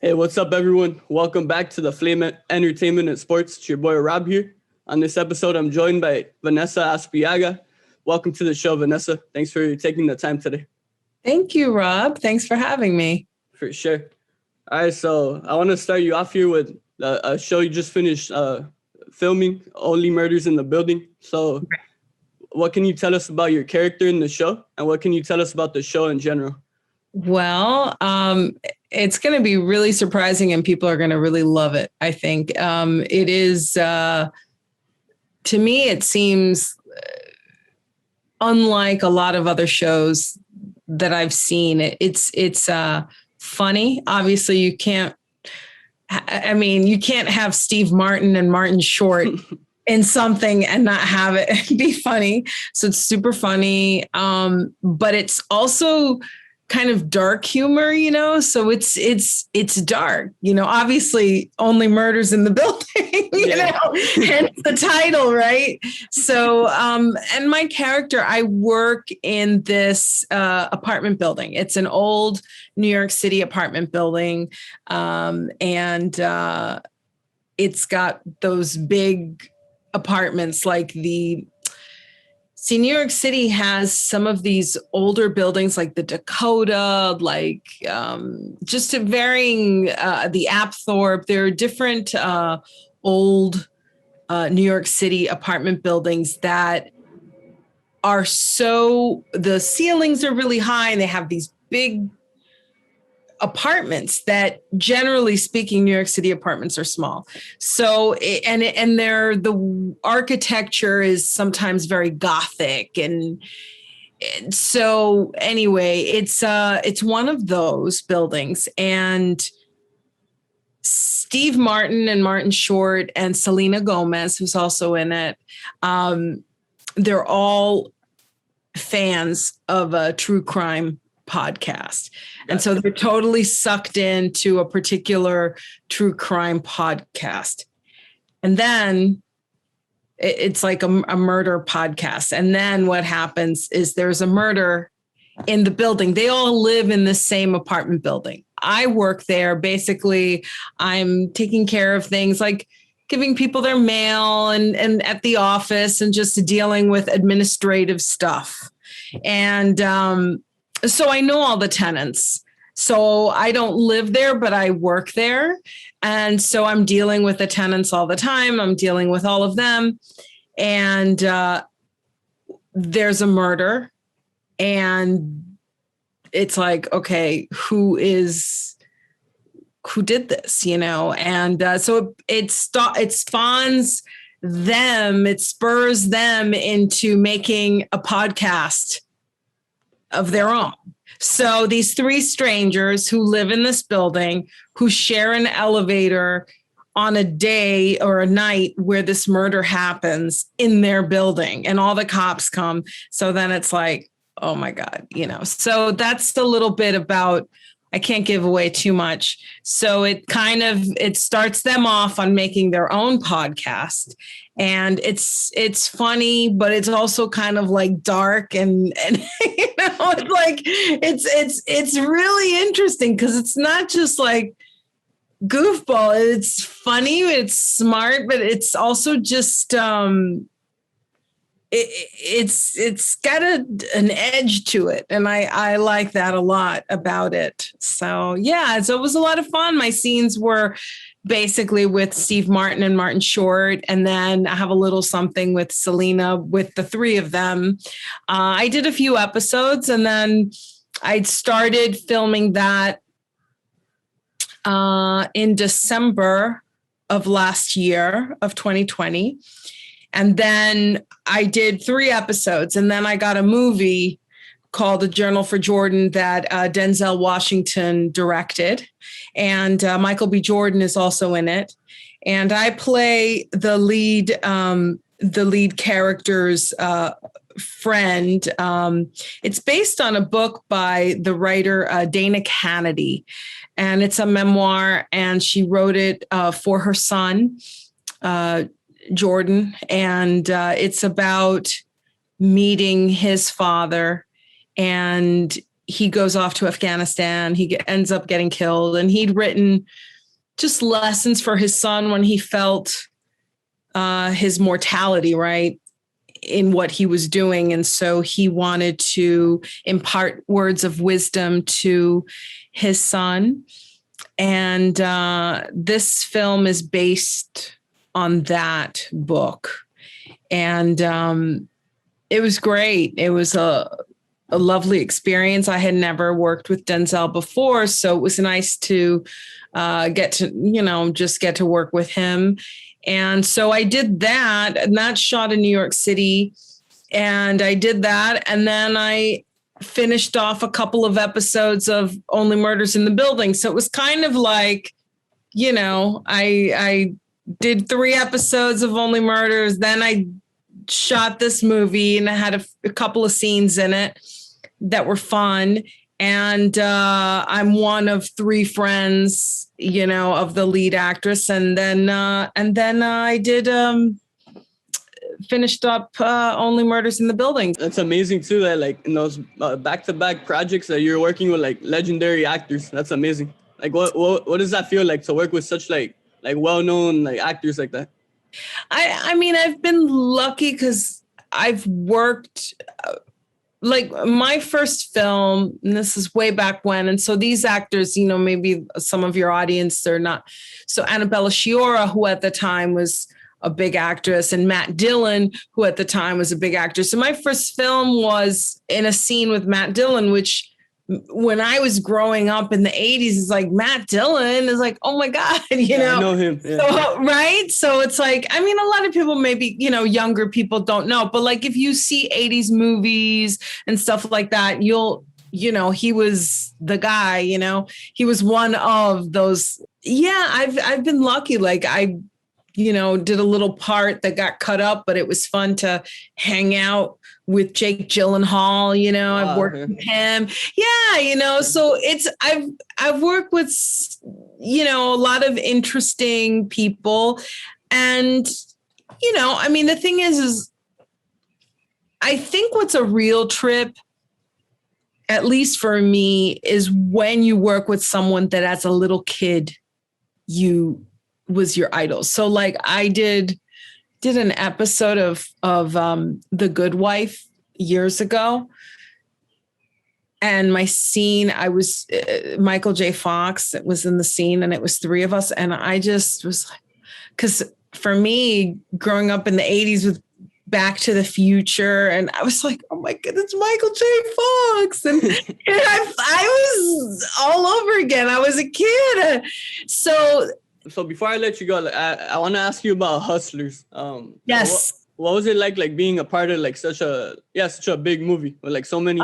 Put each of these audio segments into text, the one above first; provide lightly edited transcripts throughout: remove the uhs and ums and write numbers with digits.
Hey, what's up, everyone? Welcome back to the Flame Entertainment and Sports. It's your boy Rob here. On this episode, I'm joined by Vanessa Aspillaga. Welcome to the show, Vanessa. Thanks for taking the time today. Thank you, Rob. Thanks for having me. For sure. All right, so I want to start you off here with a show you just finished filming, Only Murders in the Building. So what can you tell us about your character in the show? And what can you tell us about the show in general? Well, it's going to be really surprising and people are going to really love it, I think. It is, to me, it seems unlike a lot of other shows that I've seen. It's funny. Obviously, you can't have Steve Martin and Martin Short in something and not have it be funny. So it's super funny. But it's also kind of dark humor, so it's dark, obviously Only Murders in the Building, hence the title, right? So, and my character, I work in this apartment building. It's an old New York City apartment building. And it's got those big apartments like New York City has some of these older buildings like the Dakota, just to varying, the Apthorpe. There are different old New York City apartment buildings that are the ceilings are really high and they have these big apartments that, generally speaking, New York City apartments are small. So, the architecture is sometimes very Gothic. And so anyway, it's one of those buildings, and Steve Martin and Martin Short and Selena Gomez, who's also in it, they're all fans of a true crime podcast. And so they're totally sucked into a particular true crime podcast. And then it's like a murder podcast. And then what happens is there's a murder in the building. They all live in the same apartment building. I work there. Basically, I'm taking care of things like giving people their mail and at the office and just dealing with administrative stuff. And so I know all the tenants. So I don't live there, but I work there. And so I'm dealing with the tenants all the time. I'm dealing with all of them. And there's a murder. And it's like, okay, who did this, And so it spawns them, it spurs them into making a podcast of their own. So these three strangers who live in this building, who share an elevator on a day or a night where this murder happens in their building, and all the cops come. So then it's like, oh my God, So that's a little bit about, I can't give away too much. So it starts them off on making their own podcast. And it's funny, but it's also kind of like dark and it's like, it's really interesting because it's not just like goofball. It's funny, it's smart, but it's also just, it's got an edge to it. And I like that a lot about it. So yeah, so it was a lot of fun. My scenes were basically with Steve Martin and Martin Short. And then I have a little something with Selena, with the three of them. I did a few episodes and then I started filming that in December of last year of 2020. And then I did 3 episodes, and then I got a movie called A Journal for Jordan that Denzel Washington directed. And Michael B. Jordan is also in it. And I play the lead character's friend. It's based on a book by the writer Dana Kennedy. And it's a memoir, and she wrote it for her son, Jordan. And it's about meeting his father and he goes off to Afghanistan. He ends up getting killed, and he'd written just lessons for his son when he felt his mortality, right, in what he was doing. And so he wanted to impart words of wisdom to his son. And this film is based on that book. And it was great. It was a lovely experience. I had never worked with Denzel before, so it was nice to get to work with him. And so I did that, and that shot in New York City. And I did that. And then I finished off a couple of episodes of Only Murders in the Building. So it was kind of like, I did 3 episodes of Only Murders. Then I shot this movie, and I had a couple of scenes in it that were fun. And I'm one of 3 friends, of the lead actress. And then I did finished up Only Murders in the Building. That's amazing too, that like in those back-to-back projects that you're working with like legendary actors. That's amazing. Like what does that feel like to work with such like well-known like actors like that? I mean, I've been lucky because I've worked like my first film, and this is way back when. And so these actors, maybe some of your audience, they're not. So Annabella Sciorra, who at the time was a big actress, and Matt Dillon, who at the time was a big actor. So my first film was in a scene with Matt Dillon, which when I was growing up in the 80s, is like Matt Dillon is like, oh my God, I know him. Yeah. So, right. So it's like, I mean, a lot of people, maybe, younger people don't know, but like, if you see 80s movies and stuff like that, he was the guy, he was one of those. Yeah. I've been lucky. Like I did a little part that got cut up, but it was fun to hang out with Jake Gyllenhaal, I've worked with him. Yeah. So I've worked with, a lot of interesting people. And, I mean, the thing is I think what's a real trip, at least for me, is when you work with someone that as a little kid, was your idol. So like I did an episode of The Good Wife years ago. And my scene, I was Michael J. Fox was in the scene, and it was 3 of us. And I just was like, because for me, growing up in the 80s with Back to the Future, and I was like, oh my God, it's Michael J. Fox. And, I was all over again. I was a kid. So before I let you go, I want to ask you about Hustlers. Yes. What was it like being a part of like such a big movie with like so many?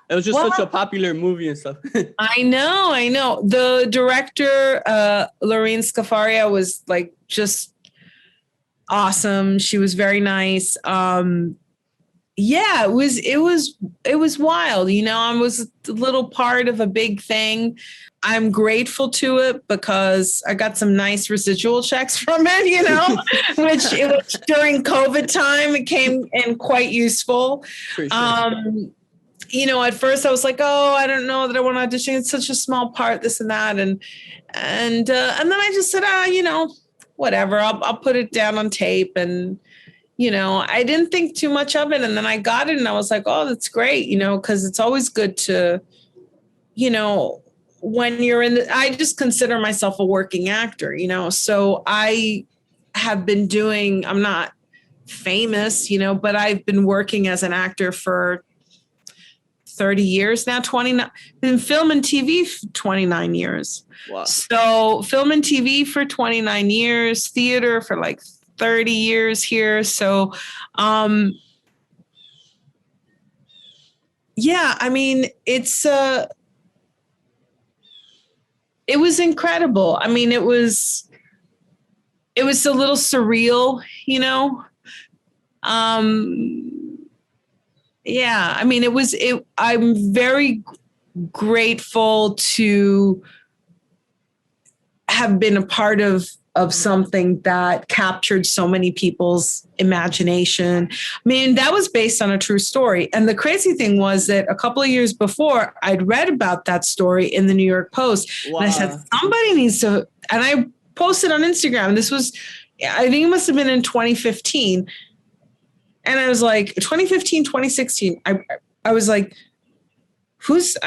It was just such a popular movie and stuff. I know. The director, Lorene Scafaria, was like just awesome. She was very nice. Yeah, it was wild. I was a little part of a big thing. I'm grateful to it because I got some nice residual checks from it, which during COVID time, it came in quite useful. Sure. At first I was like, oh, I don't know that I want to audition. It's such a small part, this and that. And then I just said, whatever, I'll put it down on tape. And, I didn't think too much of it. And then I got it and I was like, oh, that's great, because it's always good to, when you're I just consider myself a working actor, so I have been I'm not famous, but I've been working as an actor for 30 years now, 29, been film and TV for 29 years. Wow. So film and TV for 29 years, theater for like 30 years here. So, yeah, I mean, it was incredible. I mean, it was a little surreal, yeah, I mean, I'm very grateful to have been a part of of something that captured so many people's imagination. I mean, that was based on a true story. And the crazy thing was that a couple of years before, I'd read about that story in the New York Post. Wow. And I said, somebody needs to, and I posted on Instagram. This was, I think it must have been in 2015. And I was like, 2015, 2016. I was like, who's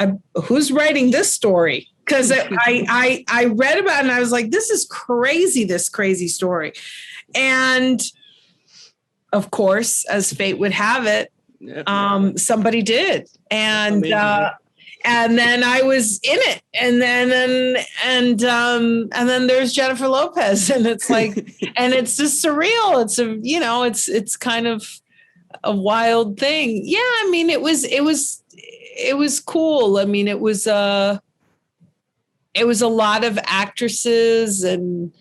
writing this story? Because I read about it and I was like, this crazy story. And of course, as fate would have it, somebody did. And then I was in it. And then there's Jennifer Lopez. And it's like, and it's just surreal. It's kind of a wild thing. Yeah, I mean, it was cool. I mean, it was a lot of actresses. And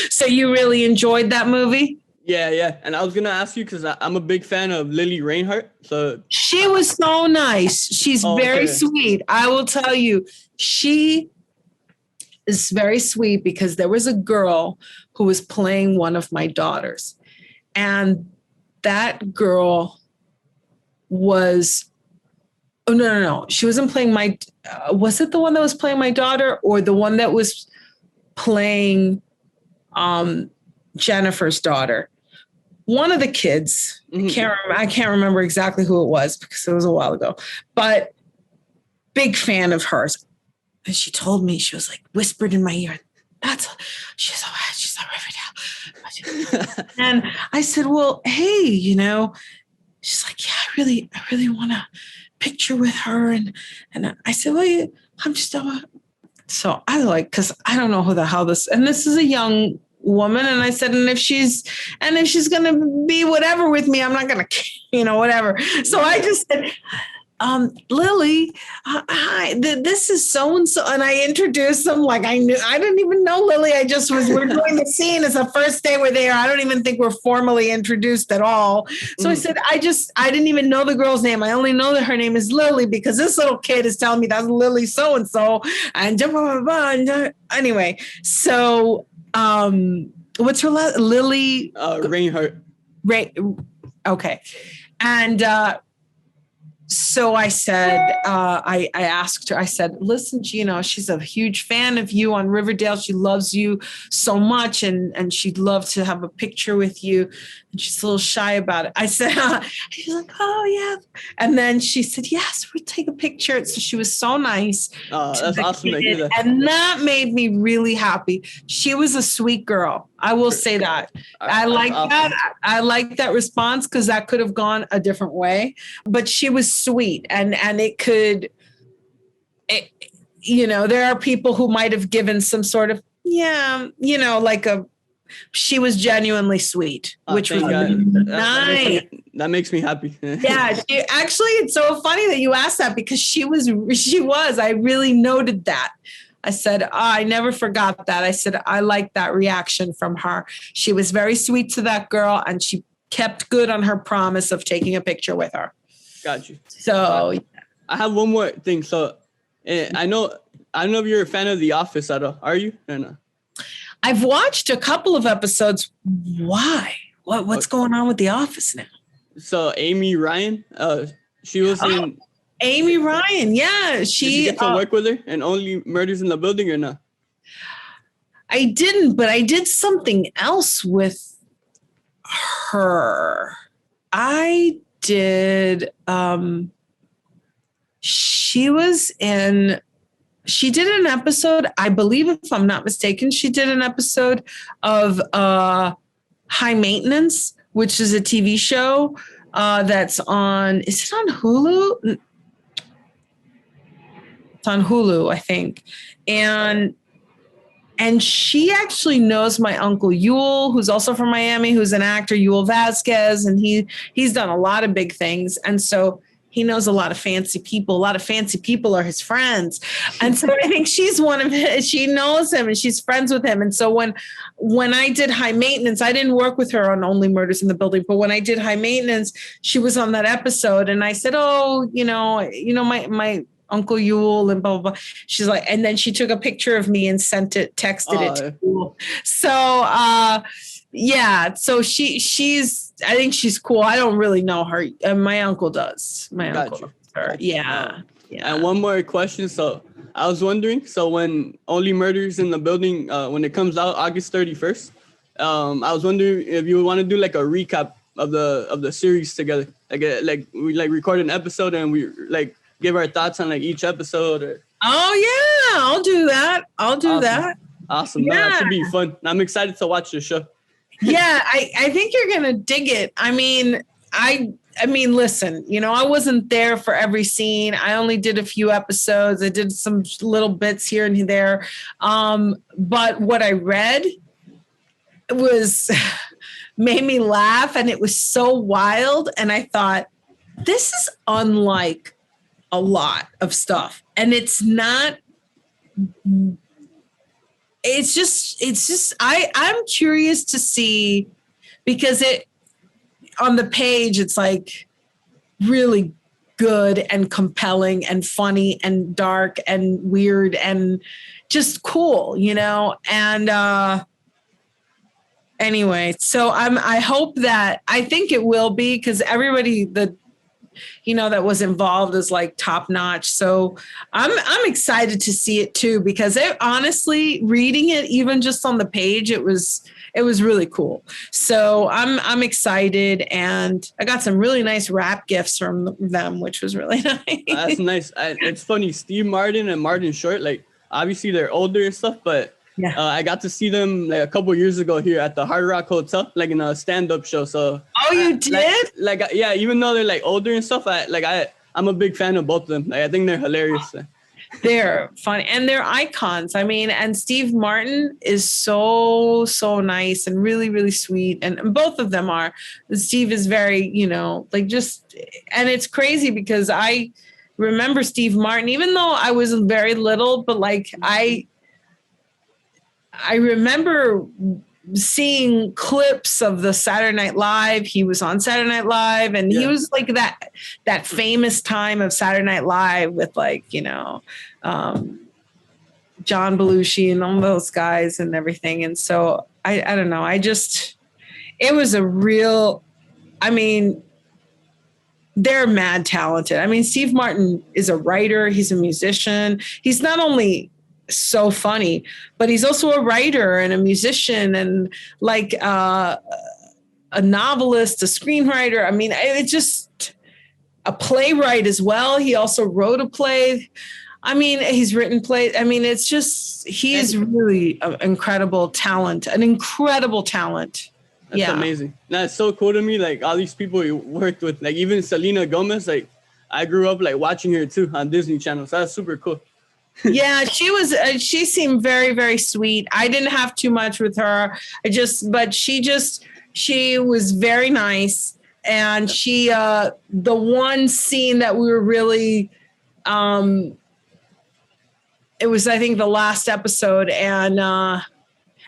so you really enjoyed that movie? Yeah. And I was going to ask you, because I'm a big fan of Lili Reinhart. So she was so nice. She's very sweet. I will tell you, she is very sweet, because there was a girl who was playing one of my daughters. And that girl was, oh, no. She wasn't playing was it the one that was playing my daughter, or the one that was playing Jennifer's daughter? One of the kids. Mm-hmm. I can't remember exactly who it was, because it was a while ago, but big fan of hers. And she told me, she was like, whispered in my ear, she's on Riverdale. And I said, well, hey, she's like, yeah, I really want to picture with her. And I said, well, I'm just, so I like, cause I don't know who the hell and this is a young woman. And I said, and if she's going to be whatever with me, I'm not going to, whatever. So I just said, Lili, hi, this is so-and-so. And I introduced them like I didn't even know Lili. We're doing the scene. It's the first day we're there. I don't even think we're formally introduced at all. So I said, I didn't even know the girl's name. I only know that her name is Lili, because this little kid is telling me that's Lili so-and-so. And blah, blah, blah. Anyway, so what's her last? Lili? Reinhart. Okay. And so I said, I asked her, I said, listen, she's a huge fan of you on Riverdale. She loves you so much, and she'd love to have a picture with you. And she's a little shy about it. I said, she's like, oh, yeah. And then she said, yes, we'll take a picture. So she was so nice. That's awesome to hear that. And that made me really happy. She was a sweet girl. I will say that. I like that. I like that response, because that could have gone a different way. But she was sweet, and there are people who might have given some sort of, she was genuinely sweet, which was nice. That makes me happy. Yeah, actually, it's so funny that you asked that, because she was. I really noted that. I said, I never forgot that. I said, I like that reaction from her. She was very sweet to that girl, and she kept good on her promise of taking a picture with her. Got you. So I have one more thing. So I know if you're a fan of The Office at all. Are you? Or no? I've watched a couple of episodes. Why? What's going on with The Office now? So Amy Ryan, she was in... Amy Ryan, yeah. Did you get to work with her and Only Murders in the Building, or no? I didn't, but I did something else with her. I did... she did an episode, I believe, if I'm not mistaken, she did an episode of High Maintenance, which is a TV show that's on, is it on Hulu? It's on Hulu, I think. And she actually knows my uncle Yul, who's also from Miami, who's an actor, Yul Vasquez, and he's done a lot of big things. And so he knows a lot of fancy people. A lot of fancy people are his friends. And so I think she's one of his, she knows him and she's friends with him. And so when I did High Maintenance, I didn't work with her on Only Murders in the Building, but when I did High Maintenance, she was on that episode. And I said, oh, my Uncle Yule and blah, blah, blah. She's like, and then she took a picture of me and texted it to Yule. So, yeah. So she's, I think she's cool. I don't really know her. My uncle does. My uncle knows her. Yeah. Yeah. And one more question. So I was wondering, so when Only Murders in the Building, when it comes out August 31st, I was wondering if you would want to do like a recap of the series together. Like we like record an episode and we like give our thoughts on like each episode. Oh yeah, I'll do that. I'll do that. Awesome. Yeah. No, that should be fun. I'm excited to watch the show. Yeah, I think you're gonna dig it. I mean, listen, I wasn't there for every scene. I only did a few episodes. I did some little bits here and there. But what I read was made me laugh, and it was so wild. And I thought, this is unlike a lot of stuff. And it's not, it's just, I'm curious to see, because on the page, it's like really good and compelling and funny and dark and weird and just cool, and, anyway, so I hope that, I think it will be, because everybody that was involved is like top notch. So I'm excited to see it too, because honestly, reading it even just on the page, it was really cool. So I'm excited, and I got some really nice rap gifts from them, which was really nice. That's nice. It's funny, Steve Martin and Martin Short, like obviously they're older and stuff, but yeah. I got to see them like a couple years ago here at the Hard Rock Hotel, like in a stand-up show. So you did? Like yeah, even though they're like older and stuff, I'm a big fan of both of them. Like, I think they're hilarious. They're fun, and they're icons. I mean, and Steve Martin is so nice and really, really sweet, and both of them are. Steve is very, and it's crazy because I remember Steve Martin, even though I was very little, but like I remember seeing clips of the Saturday Night Live. He was on Saturday Night Live, and he was like that famous time of Saturday Night Live with like, John Belushi and all those guys and everything. And so I don't know. It was a real, they're mad talented. Steve Martin is a writer. He's a musician. He's not only so funny, but he's also a writer and a musician and like a novelist, a screenwriter. It's just a playwright as well. He also wrote a play. He's written plays. It's just, he's really an incredible talent. That's amazing. That's so cool to me. Like all these people you worked with, like even Selena Gomez, like I grew up like watching her too on Disney Channel. So that's super cool. Yeah, she seemed very, very sweet. I didn't have too much with her. She was very nice. And she, the one scene that we were really, it was, I think, the last episode, and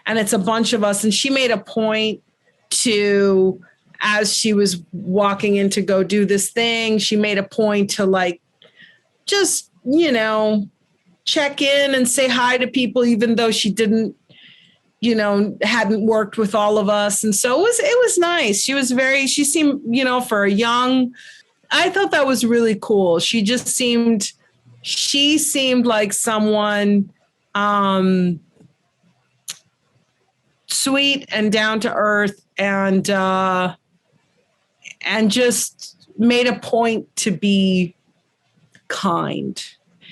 it's a bunch of us, and she made a point to, as she was walking in to go do this thing, she made a point to like, just, check in and say hi to people, even though she didn't, hadn't worked with all of us. And so it was nice. She seemed, for a young, I thought that was really cool. She seemed like someone, sweet and down to earth, and just made a point to be kind.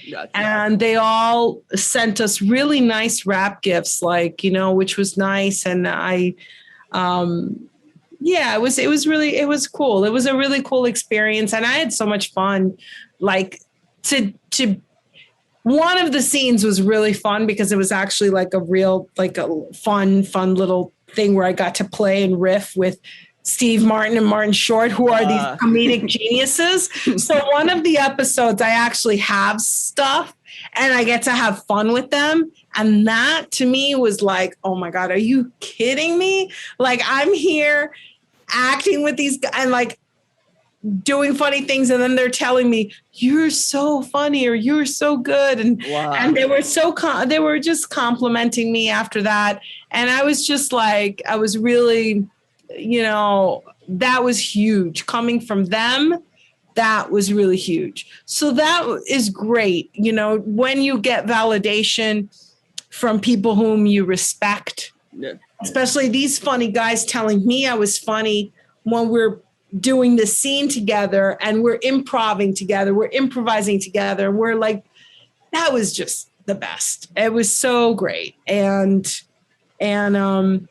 Gotcha. And they all sent us really nice wrap gifts, like, which was nice. And it was cool. It was a really cool experience. And I had so much fun. Like one of the scenes was really fun because it was actually like a real, like a fun little thing where I got to play and riff with Steve Martin and Martin Short, who are these comedic geniuses. So one of the episodes, I actually have stuff and I get to have fun with them. And that to me was like, oh my God, are you kidding me? Like I'm here acting with these guys, and like doing funny things, and then they're telling me, "You're so funny," or "You're so good," and they were they were just complimenting me after that, and I was just like, I was really, that was huge coming from them. That was really huge. So that is great. When you get validation from people whom you respect, especially these funny guys telling me I was funny when we're doing the scene together and we're improvising together. And we're like, that was just the best. It was so great. And I'm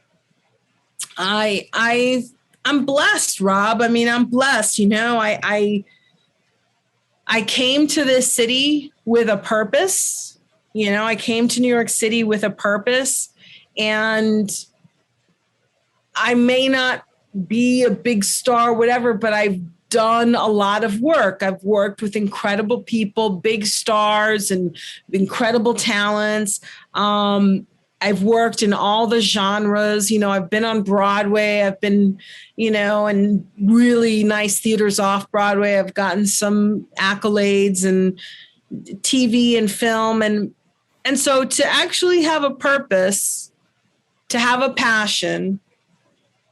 blessed, Rob. I mean, I'm blessed. I came to this city with a purpose. I came to New York City with a purpose, and I may not be a big star, whatever, but I've done a lot of work. I've worked with incredible people, big stars and incredible talents. I've worked in all the genres. I've been on Broadway. I've been, in really nice theaters off Broadway. I've gotten some accolades and TV and film. And so to actually have a purpose, to have a passion,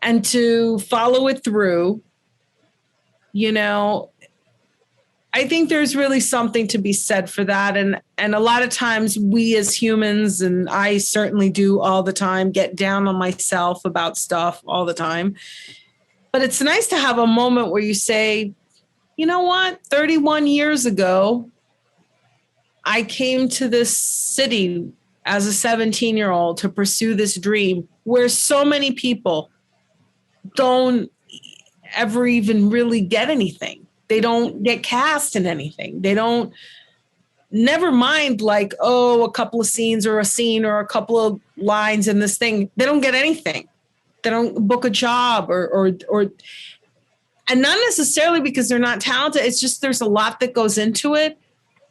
and to follow it through, I think there's really something to be said for that. And a lot of times we as humans, and I certainly do all the time, get down on myself about stuff all the time. But it's nice to have a moment where you say, you know what, 31 years ago, I came to this city as a 17-year-old to pursue this dream where so many people don't ever even really get anything. They don't get cast in anything. They don't, never mind like, a couple of scenes or a scene or a couple of lines in this thing. They don't get anything. They don't book a job or and not necessarily because they're not talented. It's just there's a lot that goes into it,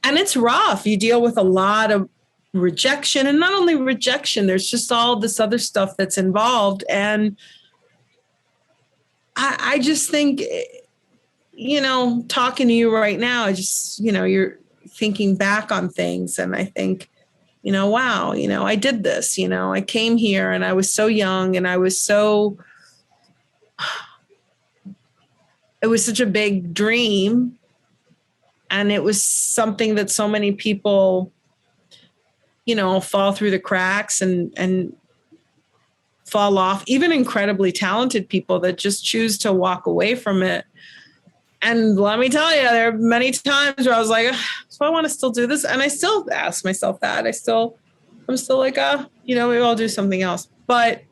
and it's rough. You deal with a lot of rejection, and not only rejection, there's just all this other stuff that's involved. And I just think, talking to you right now, I just, you're thinking back on things, and I think, wow, I did this, I came here and I was so young, and it was such a big dream. And it was something that so many people, fall through the cracks and fall off, even incredibly talented people that just choose to walk away from it. And let me tell you, there are many times where I was like, so I want to still do this. And I still ask myself that. I'm still like, maybe I'll do something else. But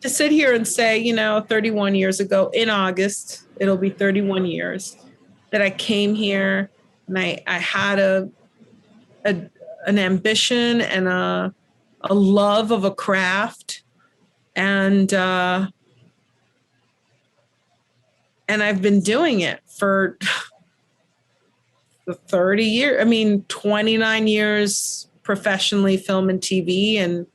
to sit here and say, 31 years ago in August, it'll be 31 years that I came here, and I had an ambition and a love of a craft. And I've been doing it for 30 years. 29 years professionally, film and TV, and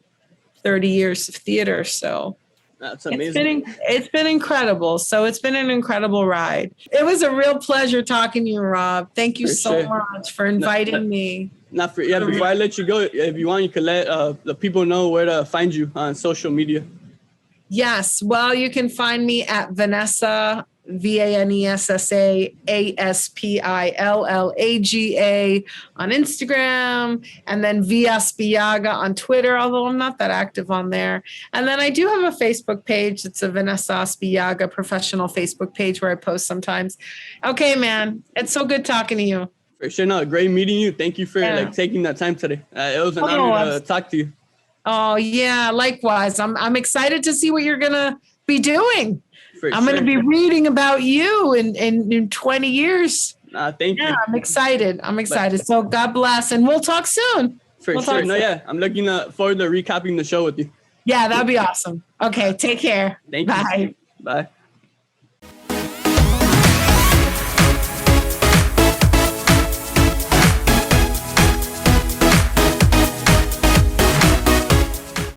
30 years of theater. So that's amazing. It's been incredible. So it's been an incredible ride. It was a real pleasure talking to you, Rob. Thank you so much for inviting me. Before I let you go, if you want, you can let the people know where to find you on social media. Yes. Well, you can find me at Vanessa, Vanessa Aspillaga on Instagram, and then V Aspillaga on Twitter, although I'm not that active on there. And then I do have a Facebook page. It's a Vanessa Aspillaga professional Facebook page where I post sometimes. Okay, man. It's so good talking to you. For sure. No, great meeting you. Thank you for taking that time today. It was an honor to talk to you. Oh, yeah. Likewise. I'm excited to see what you're going to be doing. I'm going to be reading about you in 20 years. Thank you. I'm excited. So God bless. And we'll talk soon. For sure. No, yeah. I'm looking forward to recapping the show with you. Yeah, that'd be awesome. Okay. Take care. Thank you. Bye.